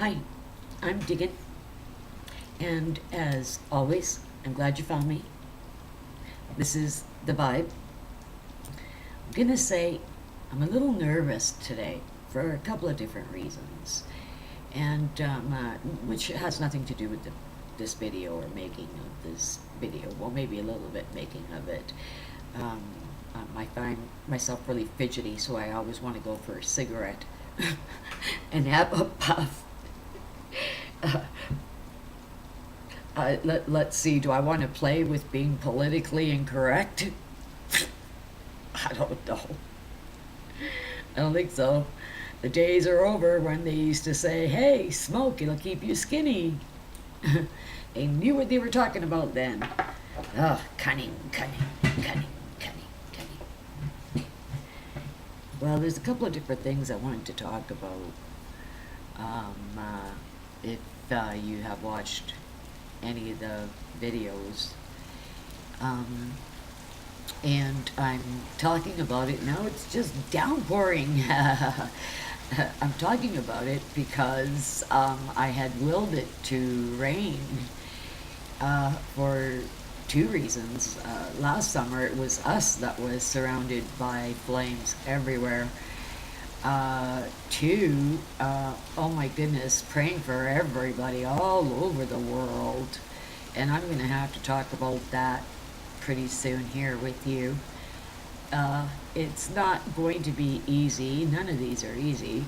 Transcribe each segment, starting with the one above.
Hi, I'm Diggin, and as always, I'm glad you found me. This is The Vibe. I'm gonna say I'm a little nervous today for a couple of different reasons, and which has nothing to do with this video or making of this video. Well, maybe a little bit making of it. Um, I find myself really fidgety, so I always want to go for a cigarette and have a puff. Uh, let's see, do I want to play with being politically incorrect? I don't know. I don't think so. The days are over when they used to say, hey, smoke, it'll keep you skinny. They knew what they were talking about then. Oh, cunning, cunning, cunning, cunning, cunning. Well, there's a couple of different things I wanted to talk about. If you have watched any of the videos, and I'm talking about it now, it's just downpouring. I'm talking about it because I had willed it to rain for two reasons. Last summer it was us that was surrounded by flames everywhere. Two, oh my goodness, praying for everybody all over the world. And I'm going to have to talk about that pretty soon here with you. It's not going to be easy. None of these are easy.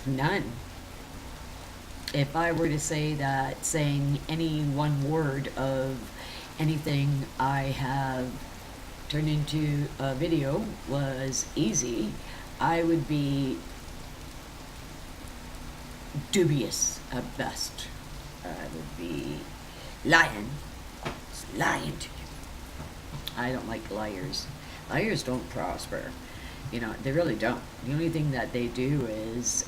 None. If I were to say that saying any one word of anything I have turned into a video was easy, I would be dubious at best. I would be lying. Just lying to you. I don't like liars. Liars don't prosper. You know, they really don't. The only thing that they do is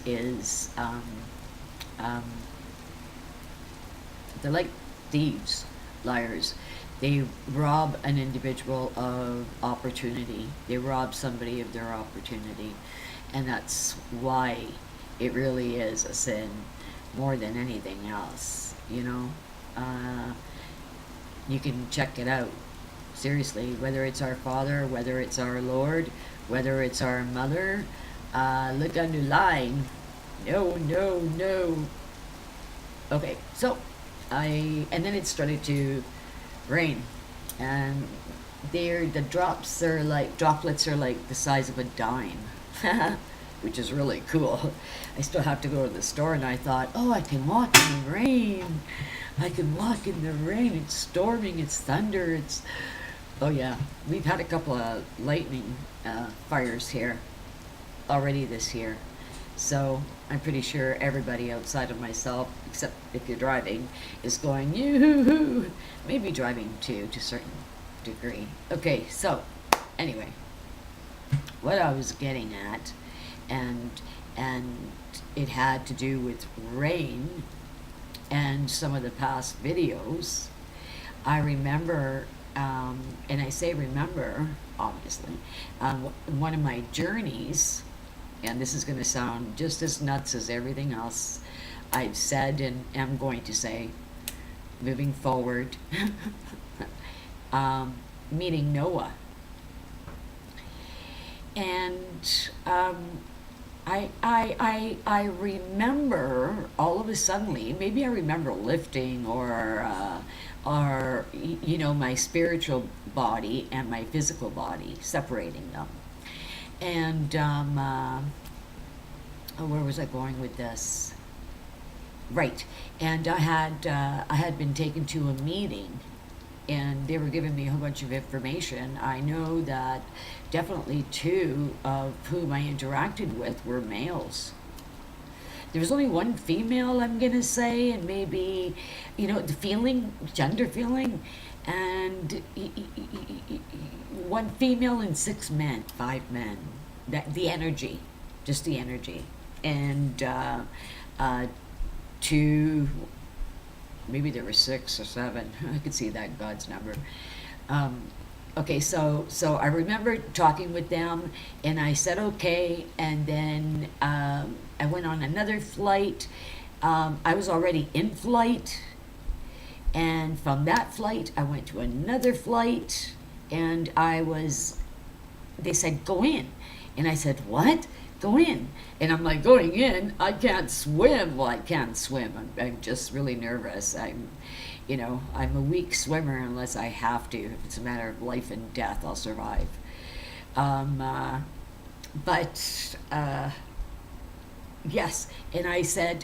they're like thieves, liars. They rob an individual of opportunity. They rob somebody of their opportunity. And that's why it really is a sin more than anything else, you know? You can check it out. Seriously, whether it's our Father, whether it's our Lord, whether it's our Mother, look under line. No, no, no. Okay, so and then it started to rain, and the droplets are like the size of a dime, which is really cool. I still have to go to the store, and I thought, oh, I can walk in the rain. I can walk in the rain. It's storming. It's thunder. Oh yeah, we've had a couple of lightning fires here already this year. So I'm pretty sure everybody outside of myself, except if you're driving, is going, yoo-hoo-hoo. Maybe driving too, to a certain degree. Okay, so anyway, what I was getting at, and it had to do with rain and some of the past videos. I remember, and I say remember, obviously, one of my journeys, and this is going to sound just as nuts as everything else I've said and am going to say moving forward, meeting Noah. And I remember all of a sudden, maybe I remember lifting or you know, my spiritual body and my physical body, separating them. And where was I going with this? Right. And I had been taken to a meeting, and they were giving me a whole bunch of information. I know that definitely two of whom I interacted with were males. There was only one female, I'm gonna say, and maybe, you know, the feeling, gender feeling, and one female and 6 men, 5 men. That the energy, just the energy, and two, maybe there were 6 or 7. I could see that God's number. Okay, so I remember talking with them, and I said okay, and then I went on another flight. I was already in flight, and from that flight, I went to another flight, and I was. They said go in, and I said what? Go in, and I'm like going in. I can't swim. Well, I can't swim. I'm just really nervous. I'm a weak swimmer unless I have to. If it's a matter of life and death, I'll survive. Um, uh, but yes, and I said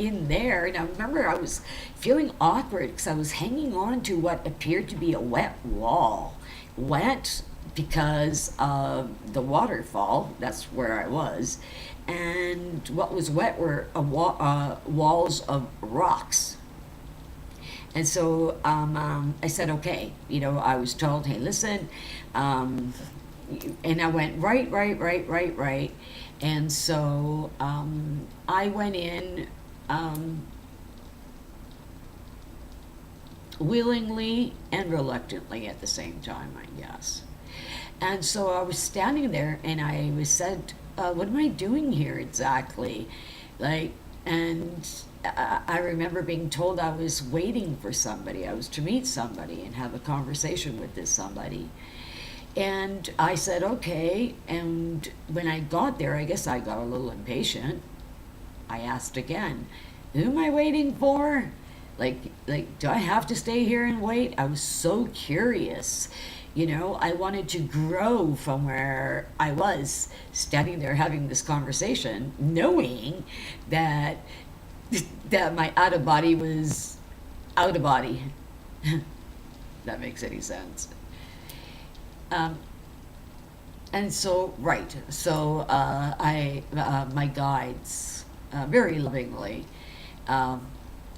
in there, and I remember I was feeling awkward because I was hanging on to what appeared to be a wet wall. Wet because of the waterfall, that's where I was, and what was wet were walls of rocks. And so I said, okay, I was told, hey, listen, um, and I went right, right, right, right, right. And so I went in willingly and reluctantly at the same time, I guess. And so I was standing there and I was said, what am I doing here exactly? Like, and I remember being told I was waiting for somebody. I was to meet somebody and have a conversation with this somebody. And I said, okay. And when I got there, I guess I got a little impatient. I asked again, who am I waiting for? Do I have to stay here and wait? I was so curious. I wanted to grow from where I was standing there having this conversation, knowing that that my out of body was out of body. That makes any sense. Um, and so, right. So my guides very lovingly. Um,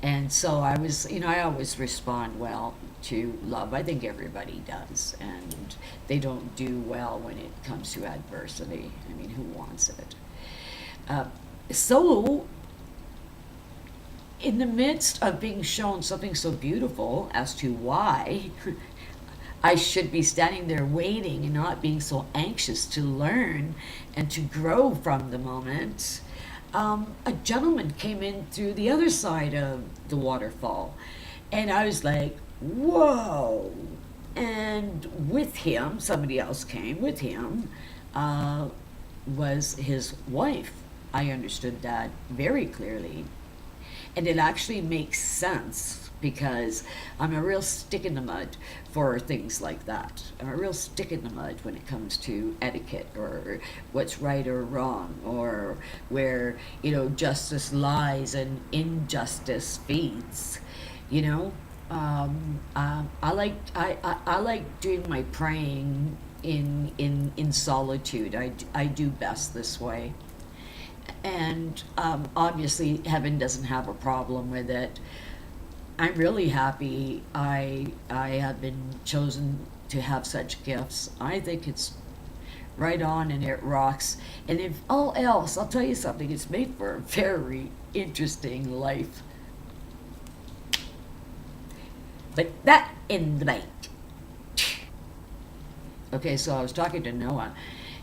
and so I was, I always respond well to love. I think everybody does. And they don't do well when it comes to adversity. I mean, who wants it? Uh, so, in the midst of being shown something so beautiful as to why I should be standing there waiting and not being so anxious to learn and to grow from the moment, a gentleman came in through the other side of the waterfall. And I was like, whoa. And with him, somebody else came with him, uh, was his wife. I understood that very clearly. And it actually makes sense because I'm a real stick in the mud for things like that. I'm a real stick in the mud when it comes to etiquette or what's right or wrong or where, justice lies and injustice feeds, you know. I like doing my praying in solitude. I do best this way. And obviously heaven doesn't have a problem with it. I'm really happy I have been chosen to have such gifts. I think it's right on and it rocks. And if all else, I'll tell you something, it's made for a very interesting life. But that in the bank. Okay, so I was talking to Noah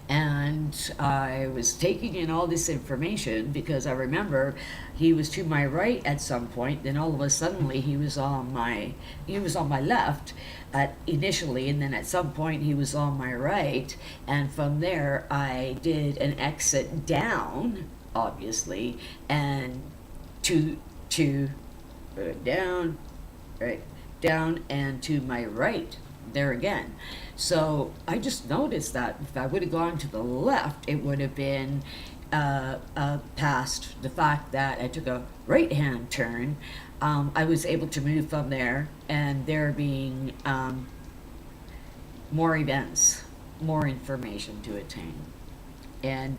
and I was taking in all this information because I remember he was to my right at some point, then all of a suddenly he was on my left initially, and then at some point he was on my right, and from there I did an exit down, obviously, and to down, right, down and to my right there again. So I just noticed that if I would have gone to the left, it would have been past the fact that I took a right hand turn. I was able to move from there, and there being more events, more information to attain. And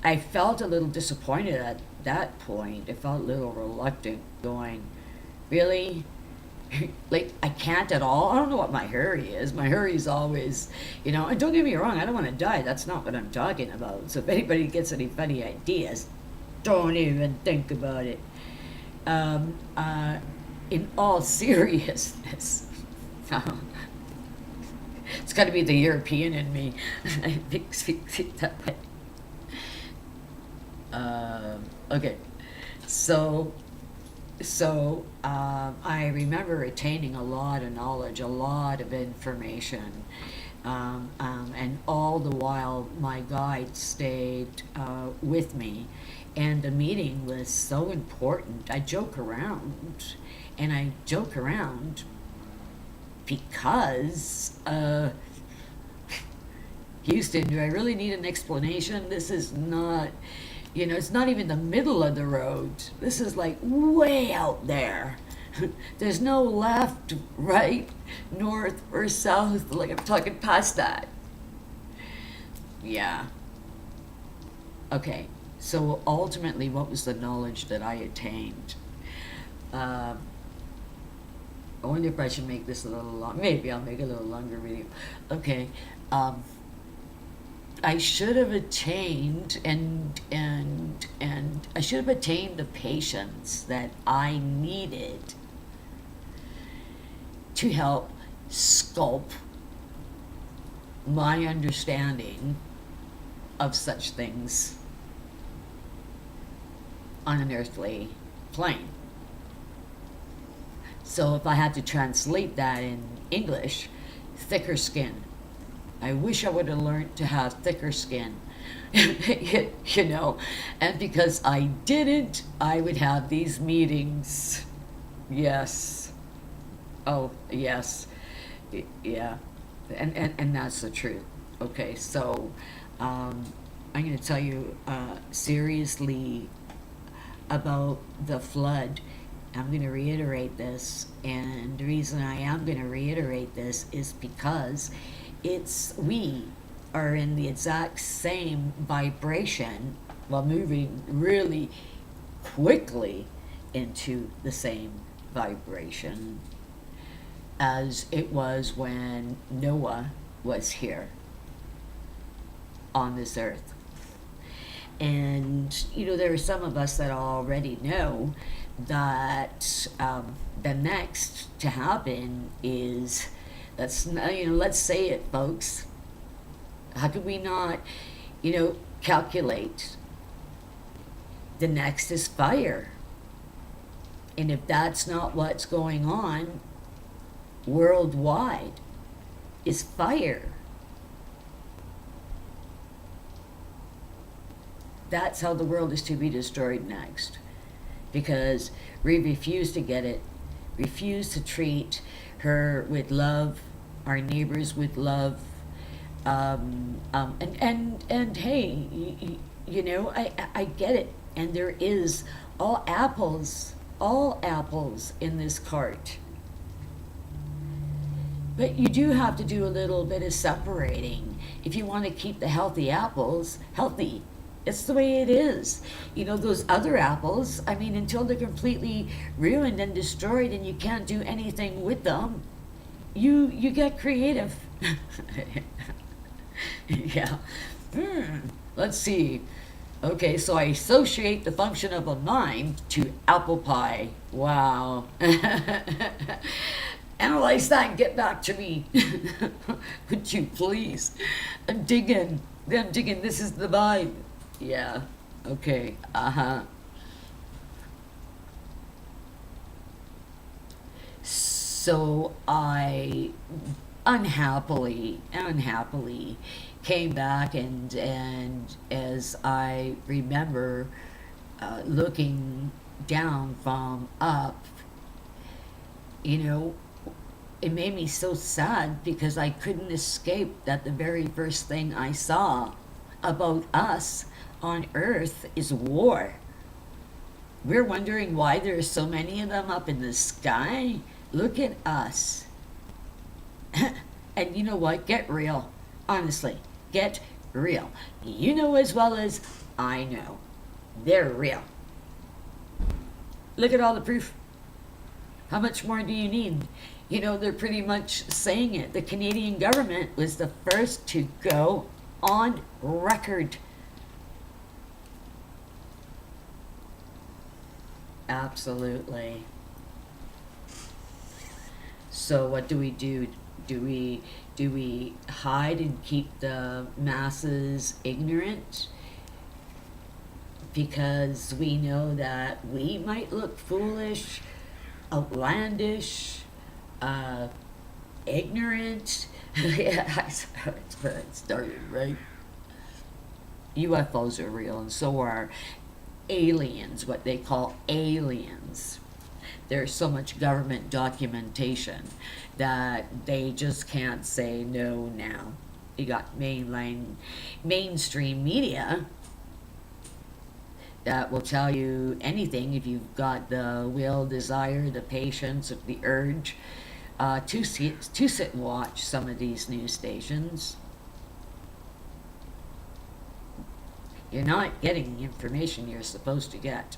I felt a little disappointed at that point. I felt a little reluctant going, really? Like, I can't at all. I don't know what my hurry is. My hurry is always, and don't get me wrong, I don't want to die. That's not what I'm talking about. So if anybody gets any funny ideas, don't even think about it. Um, uh, in all seriousness, It's got to be the European in me. I think that way. Okay, so I remember attaining a lot of knowledge, a lot of information, and all the while my guide stayed with me, and the meeting was so important. I joke around, and I joke around because Houston, do I really need an explanation? This is not, it's not even the middle of the road. This is like way out there. There's no left, right, north, or south. Like I'm talking past that. Yeah. Okay. So ultimately, what was the knowledge that I attained? Uh, I wonder if I should make this a little long. Maybe I'll make a little longer video. Okay. Um, I should have attained and I should have attained the patience that I needed to help sculpt my understanding of such things on an earthly plane. So if I had to translate that in English, thicker skin. I wish I would have learned to have thicker skin, and because I didn't, I would have these meetings. Yes. Oh, yes. Yeah. And that's the truth. Okay, so I'm going to tell you seriously about the flood. I'm going to reiterate this, and the reason I am going to reiterate this is because we are in the exact same vibration while moving really quickly into the same vibration as it was when Noah was here on this earth. And there are some of us that already know that the next to happen is, let's say it, folks. How could we not, calculate? The next is fire. And if that's not what's going on worldwide, is fire. That's how the world is to be destroyed next. Because we refuse to get it, refuse to treat her with love, our neighbors with love, and hey, I get it, and there is all apples in this cart, but you do have to do a little bit of separating if you want to keep the healthy apples healthy. It's the way it is. Those other apples, until they're completely ruined and destroyed and you can't do anything with them, you get creative. Yeah. Let's see. Okay, so I associate the function of a mind to apple pie. Wow. Analyze that and get back to me. Would you please? I'm digging. This is the vibe. Yeah. Okay. So I unhappily came back, and as I remember looking down from up, it made me so sad because I couldn't escape that the very first thing I saw about us on Earth is war. We're wondering why there's so many of them up in the sky. Look at us. And you know what? Get real. Honestly, get real. You know as well as I know. They're real. Look at all the proof. How much more do you need? They're pretty much saying it. The Canadian government was the first to go on record. Absolutely. So what do we do? Do we hide and keep the masses ignorant because we know that we might look foolish, outlandish, uh, ignorant? Yeah, that's where it started, right? UFOs are real, and so are aliens, what they call aliens. There's so much government documentation that they just can't say no now. You got mainstream media that will tell you anything if you've got the will, desire, the patience, the urge to sit and watch some of these news stations. You're not getting the information you're supposed to get.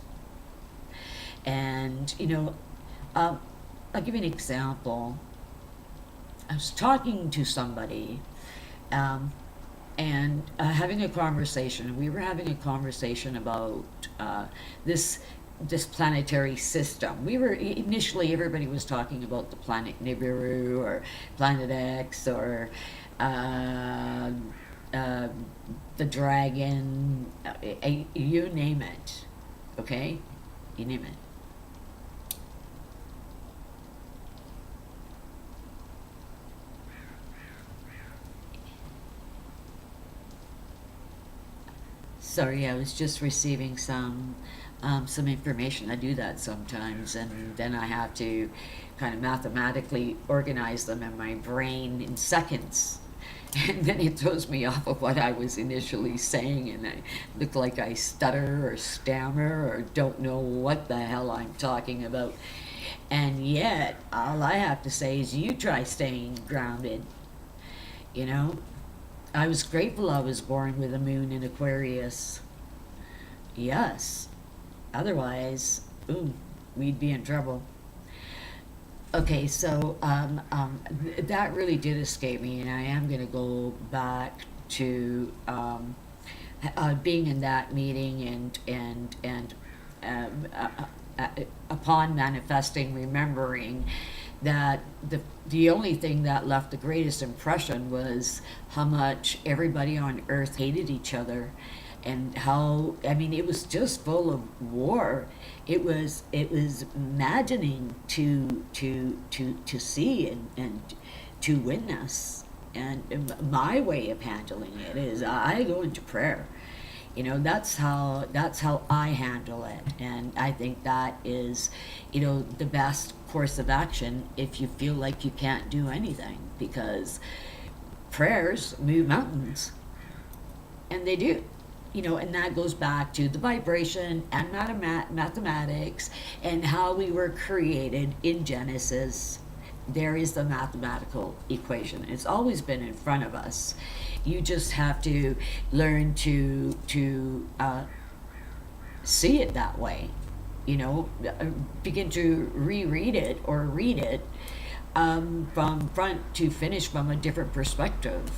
And, I'll give you an example. I was talking to somebody um, and having a conversation. We were having a conversation about this this planetary system. We were initially everybody was talking about the planet Nibiru or Planet X or uh, uh, the dragon. You name it. Okay, you name it. Sorry, I was just receiving some information. I do that sometimes, and then I have to kind of mathematically organize them in my brain in seconds. And then it throws me off of what I was initially saying, and I look like I stutter or stammer or don't know what the hell I'm talking about. And yet, all I have to say is you try staying grounded, you know? I was grateful I was born with a moon in Aquarius. Yes. Otherwise, ooh, we'd be in trouble. Okay, so that really did escape me, and I am going to go back to being in that meeting and upon manifesting, remembering that the only thing that left the greatest impression was how much everybody on Earth hated each other, and how, I mean, it was just full of war. It was maddening to see and to witness. And my way of handling it is I go into prayer. That's how I handle it, and I think that is, the best course of action if you feel like you can't do anything, because prayers move mountains, and they do. And that goes back to the vibration and mathematics and how we were created in Genesis. There is the mathematical equation. It's always been in front of us. You just have to learn to see it that way. Begin to reread it or read it from front to finish from a different perspective.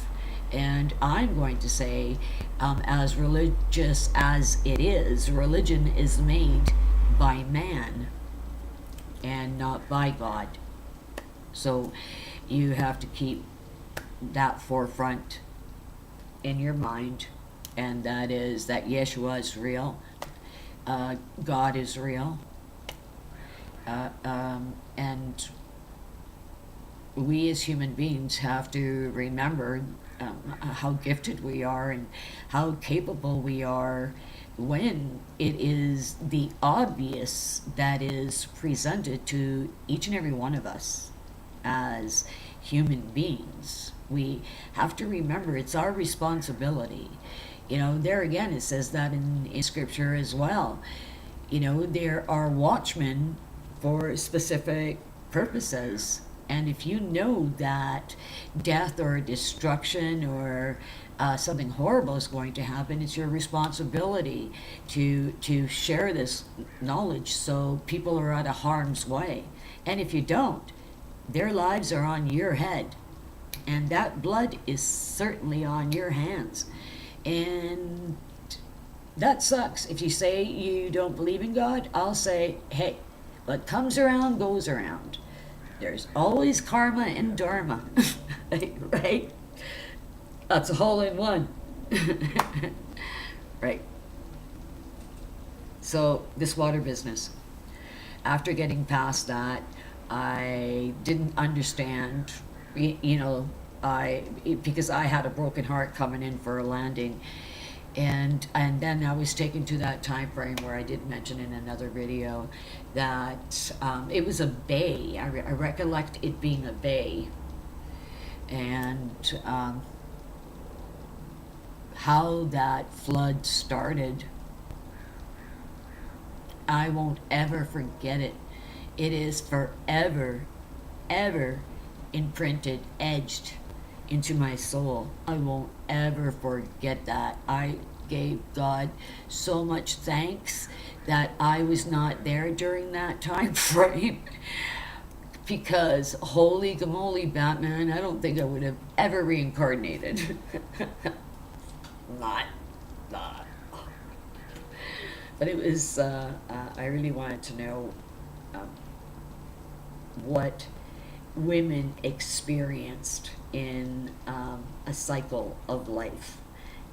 And I'm going to say, as religious as it is, religion is made by man and not by God. So you have to keep that forefront in your mind, and that is that Yeshua is real, God is real, and we as human beings have to remember how gifted we are and how capable we are when it is the obvious that is presented to each and every one of us as human beings. We have to remember it's our responsibility. There again, it says that in scripture as well. There are watchmen for specific purposes. And if you know that death or destruction or something horrible is going to happen, it's your responsibility to share this knowledge so people are out of harm's way. And if you don't, their lives are on your head. And that blood is certainly on your hands. And that sucks. If you say you don't believe in God, I'll say, hey, what comes around goes around. There's always karma and dharma, right? That's a hole in one. Right. So this water business, after getting past that, I didn't understand, you know, because I had a broken heart coming in for a landing, and then I was taken to that time frame where I did mention in another video that it was a bay. I recollect it being a bay, and how that flood started, I won't ever forget it. It is forever, ever imprinted, etched into my soul. I won't ever forget that. I gave God so much thanks that I was not there during that time frame. Because holy gamoly, Batman, I don't think I would have ever reincarnated. Not. But it was, I really wanted to know um, what women experienced in a cycle of life.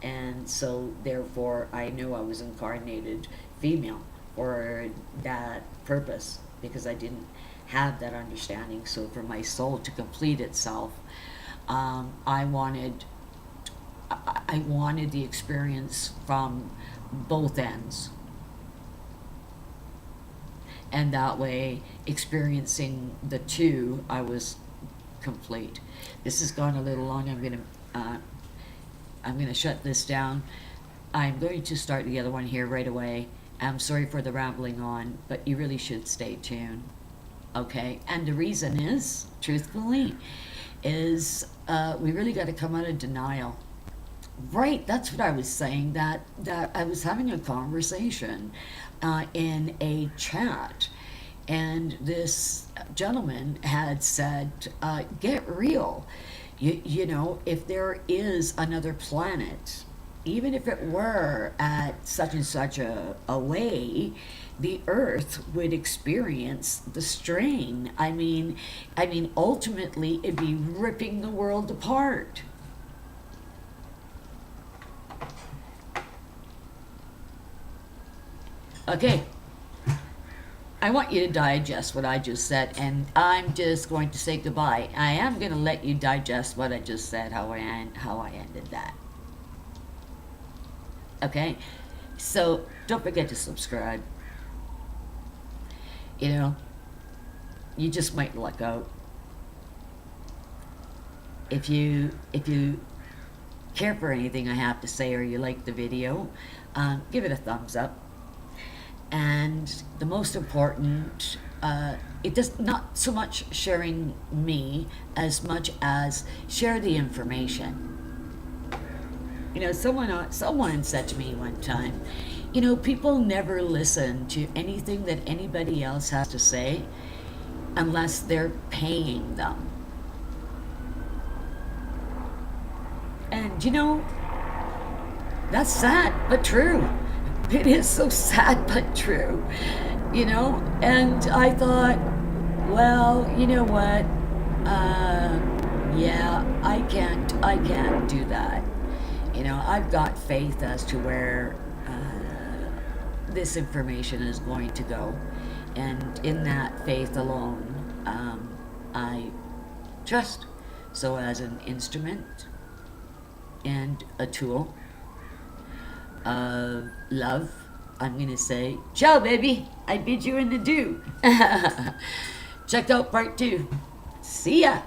And so, therefore, I knew I was incarnated female for that purpose because I didn't have that understanding. So, for my soul to complete itself, I wanted the experience from both ends. And that way, experiencing the two, I was complete. This has gone a little long. I'm gonna shut this down. I'm going to start the other one here right away. I'm sorry for the rambling on, but you really should stay tuned. Okay, and the reason is, truthfully, is we really got to come out of denial. Right, that's what I was saying. That I was having a conversation in a chat, and this gentleman had said, "Get real. You know, if there is another planet, even if it were at such and such a way, the Earth would experience the strain. I mean, ultimately, it'd be ripping the world apart." Okay, I want you to digest what I just said, and I'm just going to say goodbye. I am going to let you digest what I just said, how I ended that. Okay, so don't forget to subscribe. You know, you just might luck out. If you care for anything I have to say, or you like the video, give it a thumbs up. And the most important, it does not so much sharing me as much as share the information. You know, someone said to me one time, you know, people never listen to anything that anybody else has to say unless they're paying them. And you know, that's sad but true. It is so sad but true, you know. And I thought, well, you know what, yeah, I can't do that. You know, I've got faith as to where this information is going to go, and in that faith alone, I trust. So as an instrument and a tool of love, I'm gonna say, ciao, baby. I bid you in adieu. Check out part 2. See ya.